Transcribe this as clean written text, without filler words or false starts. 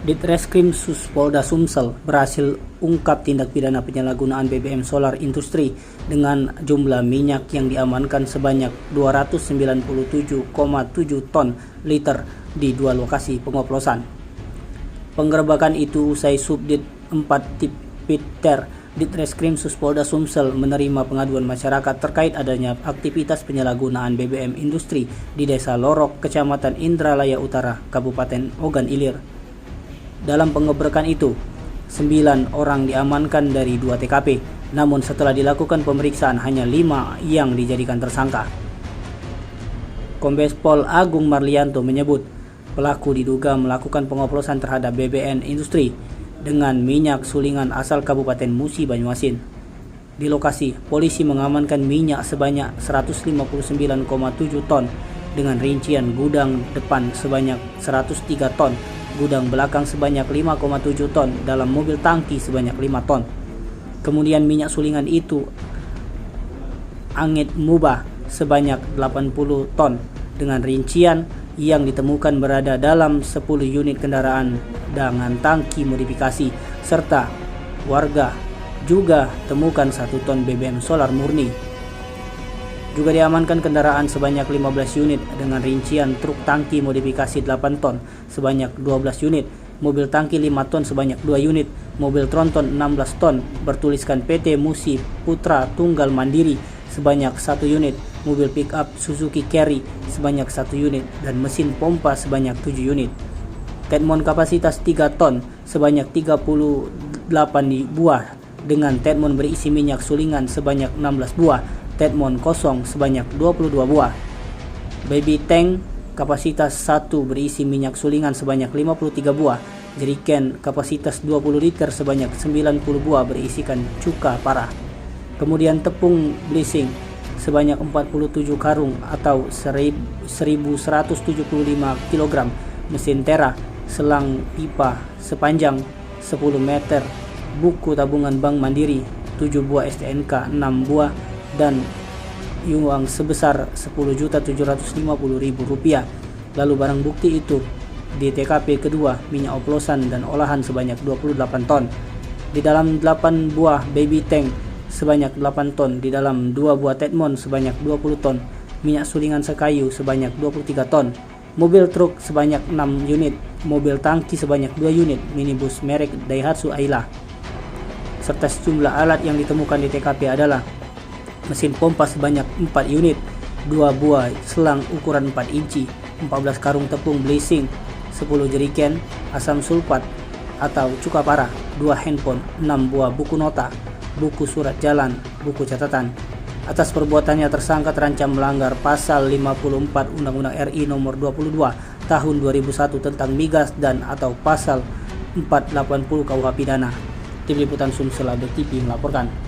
Ditreskrim Polda Sumsel berhasil ungkap tindak pidana penyalahgunaan BBM solar industri dengan jumlah minyak yang diamankan sebanyak 297,7 ton liter di dua lokasi pengoplosan. Penggerebekan itu usai Subdit 4 Tipiter Ditreskrim Polda Sumsel menerima pengaduan masyarakat terkait adanya aktivitas penyalahgunaan BBM industri di Desa Lorok, Kecamatan Indralaya Utara, Kabupaten Ogan Ilir. Dalam penggerebekan itu, 9 orang diamankan dari 2 TKP, namun setelah dilakukan pemeriksaan hanya 5 yang dijadikan tersangka. Kombes Pol Agung Marlianto menyebut pelaku diduga melakukan pengoplosan terhadap BBM industri dengan minyak sulingan asal Kabupaten Musi Banyuasin. Di lokasi, polisi mengamankan minyak sebanyak 159,7 ton dengan rincian gudang depan sebanyak 103 ton, gudang belakang sebanyak 5,7 ton, dalam mobil tangki sebanyak 5 ton. Kemudian minyak sulingan itu angit mubah sebanyak 80 ton dengan rincian yang ditemukan berada dalam 10 unit kendaraan dengan tangki modifikasi, serta warga juga temukan 1 ton BBM solar murni. Juga diamankan kendaraan sebanyak 15 unit dengan rincian truk tangki modifikasi 8 ton sebanyak 12 unit, mobil tangki 5 ton sebanyak 2 unit, mobil tronton 16 ton bertuliskan PT Musi Putra Tunggal Mandiri sebanyak 1 unit, mobil pick up Suzuki Carry sebanyak 1 unit, dan mesin pompa sebanyak 7 unit. Tetmon kapasitas 3 ton sebanyak 38 buah dengan tetmon berisi minyak sulingan sebanyak 16 buah, tetmon kosong sebanyak 22 buah. Baby tank kapasitas 1 berisi minyak sulingan sebanyak 53 buah. Jeriken kapasitas 20 liter sebanyak 90 buah berisikan cuka parah. Kemudian tepung bleaching sebanyak 47 karung atau 1175 kg. Mesin tera, selang pipa sepanjang 10 meter, buku tabungan Bank Mandiri 7 buah STNK 6 buah, dan uang sebesar Rp10.750.000. Lalu barang bukti itu di TKP kedua, minyak oplosan dan olahan sebanyak 28 ton. Di dalam 8 buah baby tank sebanyak 8 ton, di dalam 2 buah tetmon sebanyak 20 ton, minyak sulingan sekayu sebanyak 23 ton, mobil truk sebanyak 6 unit, mobil tangki sebanyak 2 unit, minibus merek Daihatsu Ayla. Serta sejumlah alat yang ditemukan di TKP adalah mesin pompa sebanyak 4 unit, 2 buah selang ukuran 4 inci, 14 karung tepung bleaching, 10 jeriken asam sulfat atau cuka parah, 2 handphone, 6 buah buku nota, buku surat jalan, buku catatan. Atas perbuatannya tersangka terancam melanggar pasal 54 Undang-Undang RI nomor 22 tahun 2001 tentang migas dan atau pasal 480 KUH pidana. Tim Liputan Sumsel TV melaporkan.